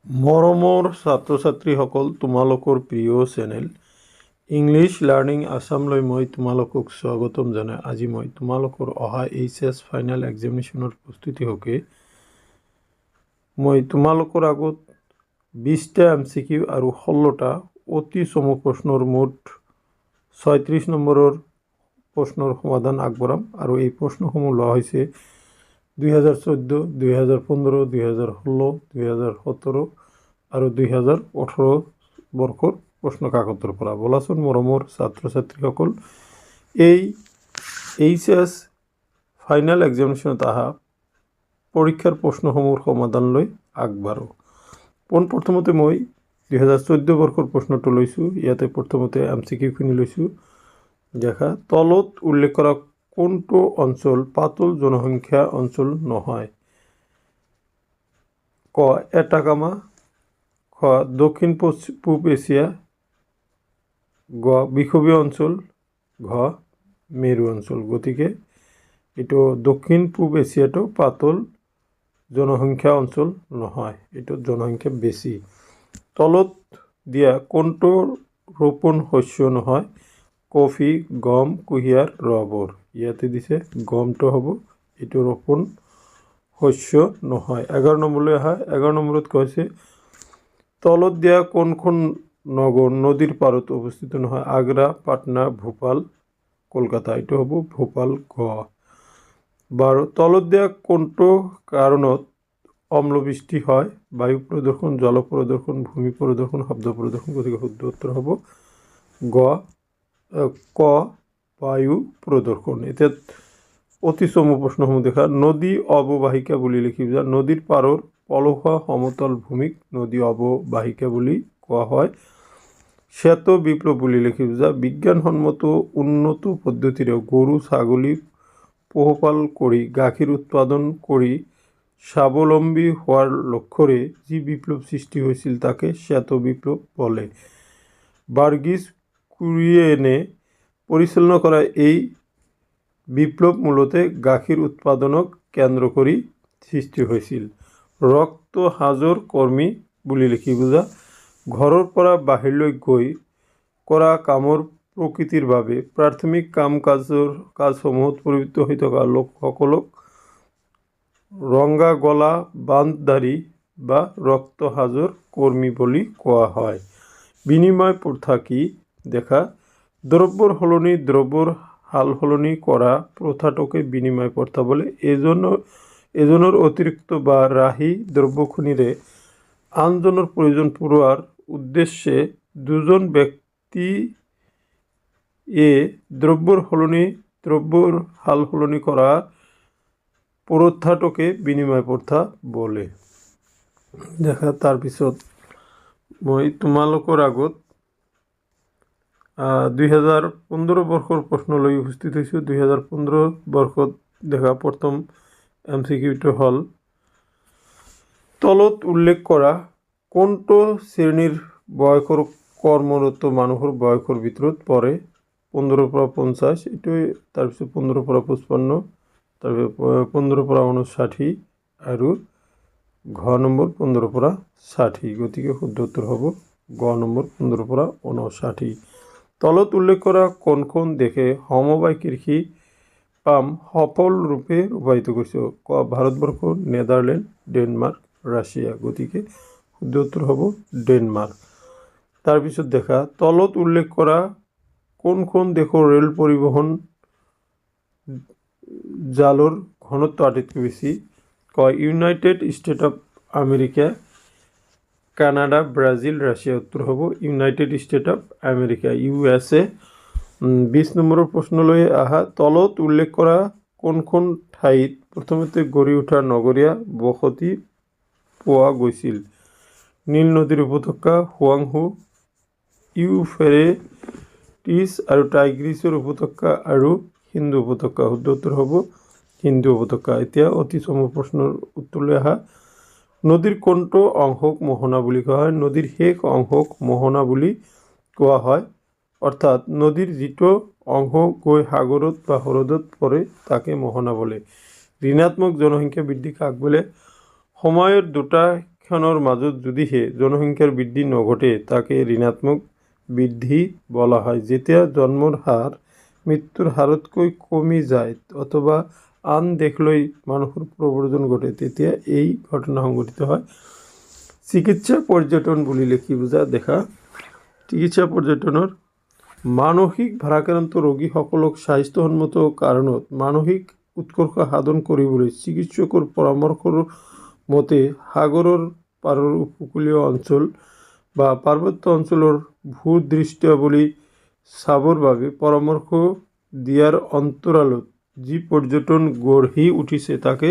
মৰমৰ ছাত্ৰ ছাত্ৰীসকল, তোমালোকৰ প্ৰিয় চেনেল ইংলিছ লাৰ্ণিং আছামলৈ মই তোমালোকক স্বাগতম জনাই আজি মই তোমালোকৰ অহা এইচএছ ফাইনেল এক্সামিনেশ্যনৰ প্ৰস্তুতি হকে মই তোমালোকৰ আগত 20টা MCQ আৰু 16টা অতি চমু প্ৰশ্নৰ মুঠ 36 নম্বৰৰ প্ৰশ্নৰ সমাধান আগবঢ়াম আৰু এই প্ৰশ্নসমূহ লোৱা হৈছে 2014, 2015, 2016, 2017 আৰু 2018 বৰ্ষৰ প্ৰশ্ন কাকতৰ পৰা। বলাচোন মৰমৰ ছাত্ৰ ছাত্ৰীসকল, এই এইচএছ ফাইনেল এক্সামিনেশ্যনত অহা পৰীক্ষাৰ প্ৰশ্নসমূহৰ সমাধানলৈ আগবাঢ়ো। পোনপ্ৰথমতে মই 2014 বৰ্ষৰ প্ৰশ্নটো লৈছোঁ। ইয়াতে প্ৰথমতে MCQখিনি লৈছোঁ। দেখা, তলত উল্লেখ কৰা কোনটো অঞ্চল পাতল জনসংখ্যা অঞ্চল নহয়? ক. এটাকামা, খ. দক্ষিণ পূব এছিয়া, গ. বিষুৱীয় অঞ্চল, ঘ. মেৰু অঞ্চল। গতিকে এইটো দক্ষিণ পূব এছিয়াটো পাতল জনসংখ্যা অঞ্চল নহয়, এইটো জনসংখ্যা বেছি। তলত দিয়া কোনটো ৰোপণ শস্য নহয়? কফি, গম, কুঁহিয়াৰ, ৰবৰ। ইয়াতে দিছে গমটো হ'ব, এইটো ৰোপণ শস্য নহয়। 11 নম্বৰলৈ আহা। 11 নম্বৰত কৈছে তলত দিয়া কোনখন নগৰ নদীৰ পাৰত অৱস্থিত নহয়? আগ্ৰা, পাটনা, ভোপাল, কলকাতা। এইটো হ'ব ভোপাল, ঘ। 12 তলত দিয়া কোনটো কাৰণত অম্লবৃষ্টি হয়? বায়ু প্ৰদূষণ, জল প্ৰদূষণ, ভূমি প্ৰদূষণ, শব্দ প্ৰদূষণ। গতিকে শুদ্ধ উত্তৰ হ'ব ক. বায়ু প্ৰদূষণ। এতিয়া অতি চমু প্ৰশ্নসমূহ দেখা। নদী অৱবাহিকা বুলি লিখি বুজা। নদীৰ পাৰৰ পলসুৱা সমতল ভূমিক নদী অৱবাহিকা বুলি কোৱা হয়। শ্বেত বিপ্লৱ বুলি লিখি বুজা। বিজ্ঞানসন্মত উন্নত পদ্ধতিৰে গৰু ছাগলী পোহপাল কৰি গাখীৰ উৎপাদন কৰি স্বাৱলম্বী হোৱাৰ লক্ষ্যৰে যি বিপ্লৱ সৃষ্টি হৈছিল তাকে শ্বেত বিপ্লৱ বলে। বাৰ্গিছ কুৰিয়েনে পৰিচালনা কৰা এই বিপ্লৱ মূলতে গাখীৰ উৎপাদনক কেন্দ্ৰ কৰি সৃষ্টি হৈছিল। ৰক্ত সাজৰ কৰ্মী বুলি লিখি বুজা। ঘৰৰ পৰা বাহিৰলৈ গৈ কৰা কামৰ প্ৰকৃতিৰ বাবে প্ৰাথমিক কামসমূহত প্ৰবৃত্ত হৈ থকা লোকসকলক ৰঙা গলা বান্ধধাৰী বা ৰক্ত সাজৰ কৰ্মী বুলি কোৱা হয়। বিনিময় প্ৰথা কি? দেখা, দ্ৰব্যৰ সলনি দ্ৰব্যৰ সাল সলনি কৰা প্ৰথাটোকে বিনিময় প্ৰথা বোলে। এজনৰ অতিৰিক্ত বা ৰাহি দ্ৰব্যখনিৰে আনজনৰ প্ৰয়োজন পূৰোৱাৰ উদ্দেশ্যে দুজন ব্যক্তিয়ে দ্ৰব্যৰ সাল সলনি কৰা প্ৰথাটোকে বিনিময় প্ৰথা বোলে। দেখা, তাৰপিছত মই তোমালোকৰ আগত 2015 বৰ্ষৰ প্ৰশ্নলৈ উপস্থিত হৈছোঁ। 2015 বৰ্ষত দেখা প্ৰথম MCQটো হ'ল তলত উল্লেখ কৰা কোনটো শ্ৰেণীৰ বয়সৰ কৰ্মৰত মানুহৰ বয়সৰ ভিতৰত পৰে? 15 পৰা 50, এইটোৱে। তাৰপিছত 15 পৰা 55, তাৰপিছত 15 পৰা 59 আৰু ঘ নম্বৰ 15 পৰা 60। গতিকে শুদ্ধ উত্তৰ হ'ব গ নম্বৰ 15 পৰা 59। তলত উল্লেখ কৰা কোনখন দেশে সমবায় কৃষি পাম সফলৰূপে ৰূপায়িত কৰিছে? ক. ভাৰতবৰ্ষ, নেদাৰলেণ্ড, ডেনমাৰ্ক, ৰাছিয়া। গতিকে শুদ্ধ উত্তৰ হ'ব ডেনমাৰ্ক। তাৰপিছত দেখা, তলত উল্লেখ কৰা কোনখন দেশৰ ৰেল পৰিবহণ জালৰ ঘনত্ব আটাইতকৈ বেছি? ক. United state of America, Canada, Brazil, Russia. উত্তৰ হ'ব United state of America, USA। 20 নম্বৰৰ প্ৰশ্নলৈ আহা। তলত উল্লেখ কৰা কোনখন ঠাইত প্ৰথমতে গঢ়ি উঠা নগৰীয়া বসতি পোৱা গৈছিল? নীল নদীৰ উপত্যকা, হুৱাংহো, ইউফ্ৰেটিছ আৰু টাইগ্ৰিছৰ উপত্যকা আৰু সিন্ধু উপত্যকা। শুদ্ধ উত্তৰ হ'ব সিন্ধু উপত্যকা। এতিয়া অতি চমু প্ৰশ্নৰ উত্তৰলৈ আহা। নদীৰ কোনটো অংশক মোহনা বুলি কোৱা হয়? নদীৰ শেষ অংশক মোহনা বুলি কোৱা হয়। অৰ্থাৎ নদীৰ যিটো অংশ গৈ সাগৰত বা হ্ৰদত পৰে তাকে মোহনা বোলে। ঋণাত্মক জনসংখ্যা বৃদ্ধি কাক বোলে? সময়ৰ দুটা পৰ্যবেক্ষণৰ মাজত যদিহে জনসংখ্যাৰ বৃদ্ধি নঘটে তাকে ঋণাত্মক বৃদ্ধি বলা হয়। যেতিয়া জন্মৰ হাৰ মৃত্যুৰ হাৰতকৈ কমি যায় অথবা আন দেশলৈ মানুহৰ প্ৰব্ৰজন ঘটে তেতিয়া এই ঘটনা সংঘটিত হয়। চিকিৎসা পৰ্যটন বুলিলে কি বুজা দেখা। চিকিৎসা পৰ্যটনৰ মানসিক ভাৰাক্ৰান্ত ৰোগীসকলক স্বাস্থ্যসন্মত কাৰণত মানসিক উৎকৰ্ষ সাধন কৰিবলৈ চিকিৎসকৰ পৰামৰ্শৰ মতে সাগৰৰ পাৰৰ উপকূলীয় অঞ্চল বা পাৰ্বত্য অঞ্চলৰ ভূদৃশ্যাৱলী চাবৰ বাবে পৰামৰ্শ দিয়াৰ অন্তৰালত যি পৰ্যটন গঢ়ি উঠিছে তাকে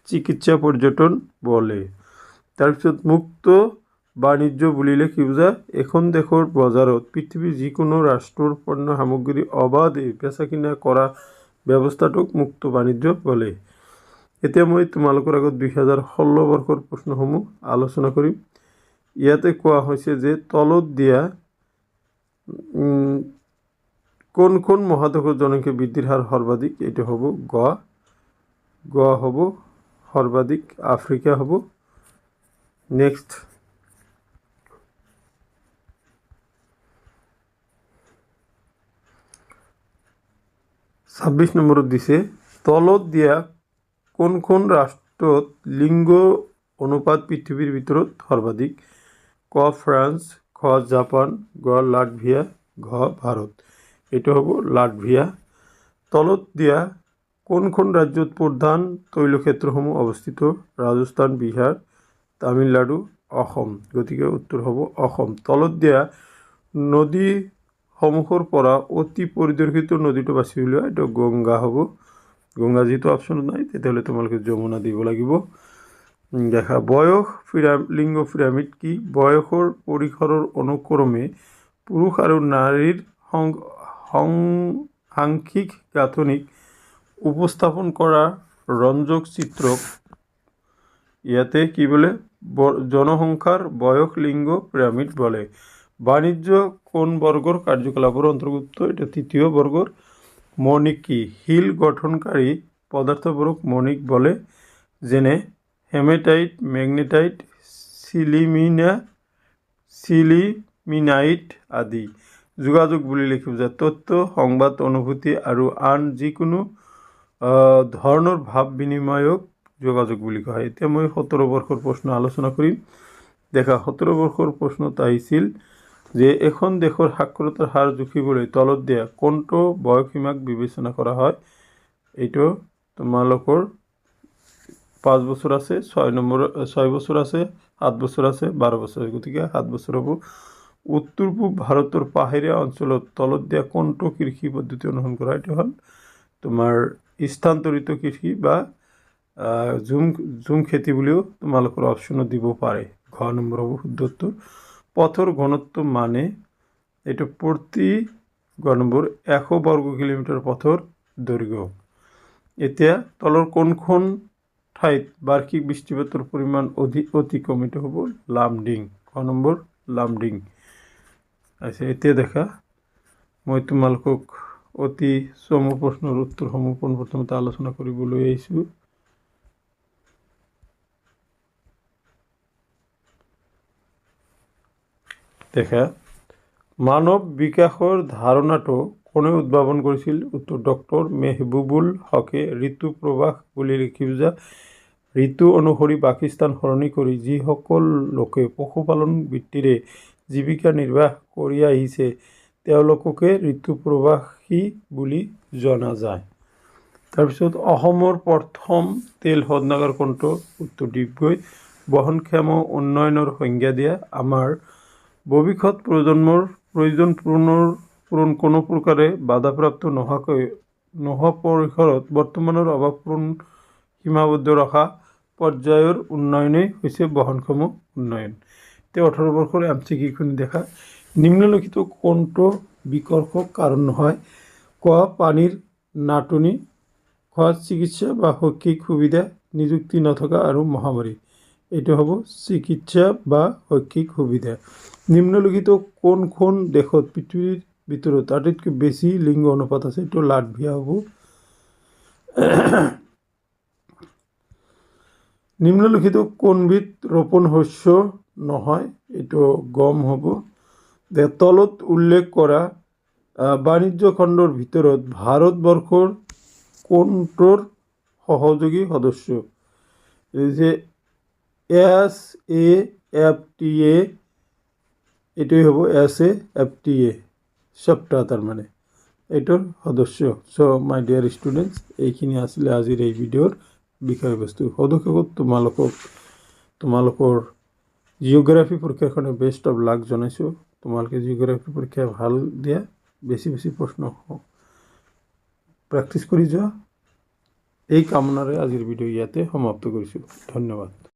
চিকিৎসা পৰ্যটন বোলে। তাৰপিছত মুক্ত বাণিজ্য বুলিলে কি বুজা। এখন দেশৰ বজাৰত পৃথিৱীৰ যিকোনো ৰাষ্ট্ৰৰ পণ্য সামগ্ৰী অবাধে বেচা কিনা কৰা ব্যৱস্থাটোক মুক্ত বাণিজ্য বোলে। এতিয়া মই তোমালোকৰ আগত 2016 বৰ্ষৰ প্ৰশ্নসমূহ আলোচনা কৰিম। ইয়াতে কোৱা হৈছে যে তলত দিয়া কোনখন মহাদেশৰ জনসংখ্যা বৃদ্ধিৰ হাৰ সৰ্বাধিক। এইটো হ'ব গ হ'ব সৰ্বাধিক, আফ্ৰিকা হ'ব। নেক্সট 26 নম্বৰত দিছে তলত দিয়া কোনখন ৰাষ্ট্ৰত লিংগ অনুপাত পৃথিৱীৰ ভিতৰত সৰ্বাধিক। ক ফ্ৰান্স, খ জাপান, গ লাটভিয়া, ঘ ভাৰত। এইটো হ'ব লাটভিয়া। তলত দিয়া কোনখন ৰাজ্যত প্ৰধান তৈলক্ষেত্ৰসমূহ অৱস্থিত। ৰাজস্থান, বিহাৰ, তামিলনাডু, অসম। গতিকে উত্তৰ হ'ব অসম। তলত দিয়া নদীসমূহৰ পৰা অতি পৰিদৰ্শিত নদীটো বাছি উলিওৱা। এইটো গংগা হ'ব। গংগা যিহেতু অপশ্যনত নাই তেতিয়াহ'লে তোমালোকে যমুনা দিব লাগিব। দেখা বয়স লিংগ পিৰামিড কি। বয়সৰ পৰিসৰৰ অনুক্ৰমে পুৰুষ আৰু নাৰীৰ সাংখ্যিক গাঁথনিক উপস্থাপন কৰা ৰঞ্জক চিত্ৰক ইয়াতে কি বোলে জনসংখ্যাৰ বয়স লিংগ পিৰামিড বোলে। বাণিজ্য কোন বৰ্গৰ কাৰ্যকলাপৰ অন্তৰ্ভুক্ত। এটা তৃতীয় বৰ্গৰ। মৌলিক কি। শিল গঠনকাৰী পদাৰ্থবোৰক মৌলিক বোলে যেনে হেমেটাইট, মেগনেটাইট, চিলিমিনাইট আদি। যোগাযোগ বুলিলে কি বুজা। তথ্য, সংবাদ, অনুভূতি আৰু আন যিকোনো ধৰণৰ ভাৱ বিনিময়ক যোগাযোগ বুলি কোৱা হয়। এতিয়া মই 17 বৰ্ষৰ প্ৰশ্ন আলোচনা কৰিম। দেখা 17 বৰ্ষৰ প্ৰশ্নত আহিছিল যে এখন দেশৰ সাক্ষৰতাৰ হাৰ জুখিবলৈ তলত দিয়া কোনটো বয়সীমাক বিবেচনা কৰা হয়। এইটো তোমালোকৰ 5 বছৰ আছে, 6 বছৰ আছে, 7 বছৰ আছে, 12 বছৰ আছে। গতিকে 7 বছৰ হ'ব। উত্তৰ পূব ভাৰতৰ পাহাৰীয়া অঞ্চলত তলত দিয়া কোনটো কৃষি পদ্ধতি অনুসৰণ কৰা। এইটো হ'ল তোমাৰ স্থানান্তৰিত কৃষি বা ঝুম খেতি বুলিও তোমালোকৰ অপশ্যনত দিব পাৰে। ঘ নম্বৰ হ'ব শুদ্ধ উত্তৰ। পথৰ ঘনত্ব মানে এইটো প্ৰতি ঘ নম্বৰ 100 বৰ্গ কিলোমিটাৰ পথৰ দৈৰ্ঘ্য। এতিয়া তলৰ কোনখন ঠাইত বাৰ্ষিক বৃষ্টিপাতৰ পৰিমাণ অতি কম। এইটো হ'ব লামডিং। ক নম্বৰ লামডিং। আচ্ছা এতিয়া দেখা মই তোমালোকক অতি চমু প্ৰশ্নৰ উত্তৰসমূহ পোনপ্ৰথমতে আলোচনা কৰিবলৈ আহিছোঁ। দেখা মানৱ বিকাশৰ ধাৰণাটো কোনে উদ্ভাৱন কৰিছিল। উত্তৰ ডক্টৰ মেহবুবুল হকে। ঋতু প্ৰবাহ বুলি লিখি বুজা। ঋতু অনুসৰি বাসস্থান সলনি কৰি যিসকল লোকে পশুপালন বৃত্তিৰে জীৱিকা নিৰ্বাহ কৰি আহিছে তেওঁলোককে ঋতু প্ৰবাসী বুলি জনা যায়। তাৰপিছত অসমৰ প্ৰথম তেল শোধনাগাৰ কোনটো। উত্তৰ ডিগবৈ। বহনক্ষম উন্নয়নৰ সংজ্ঞা দিয়া। আমাৰ ভৱিষ্যত প্ৰজন্মৰ প্ৰয়োজন পূৰণ কোনো প্ৰকাৰে বাধাপ্ৰাপ্ত নোহোৱা পৰিসৰত বৰ্তমানৰ অভাৱ পূৰণ সীমাবদ্ধ ৰখা পৰ্যায়ৰ উন্নয়নেই হৈছে বহনক্ষম উন্নয়ন। এতিয়া 18 বৰ্ষৰ MCQ দেখা। নিম্নলিখিত কোনটো বিকৰ্ষক কাৰণ নহয়। ক পানীৰ নাটনি, খ চিকিৎসা বা শৈক্ষিক সুবিধা নিযুক্তি নথকা আৰু মহামাৰী। এইটো হ'ব চিকিৎসা বা শৈক্ষিক সুবিধা। নিম্নলিখিত কোনখন দেশত পৃথিৱীৰ ভিতৰত আটাইতকৈ বেছি লিংগ অনুপাত আছে। এইটো লাটভিয়া হ'ব। নিম্নলিখিত কোনবিধ ৰোপণ শস্য নহয়? এইটো গম হ'ব। তলত উল্লেখ কৰা বাণিজ্য খণ্ডৰ ভিতৰত ভাৰতবৰ্ষৰ কোনটোৰ সহযোগী সদস্য? এই যে SAFTA, এটাই হ'ব SAFTA, সপ্তাহ তাৰ মানে এইটোৰ সদস্য। চ' মাই ডিয়াৰ ষ্টুডেণ্টছ, এইখিনি আছিলে আজিৰ এই ভিডিঅ'ৰ বিষয়বস্তু। সদুশেষত তোমালোকৰ জিঅ'গ্ৰাফী পৰীক্ষাখনে বেষ্ট অফ লাক জনাইছোঁ। তোমালোকে জিঅ'গ্ৰাফী পৰীক্ষা ভাল দিয়া, বেছি বেছি প্ৰশ্ন প্ৰেক্টিছ কৰি যোৱা। এই কামনাৰে আজিৰ ভিডিঅ' ইয়াতে সমাপ্ত কৰিছোঁ। ধন্যবাদ।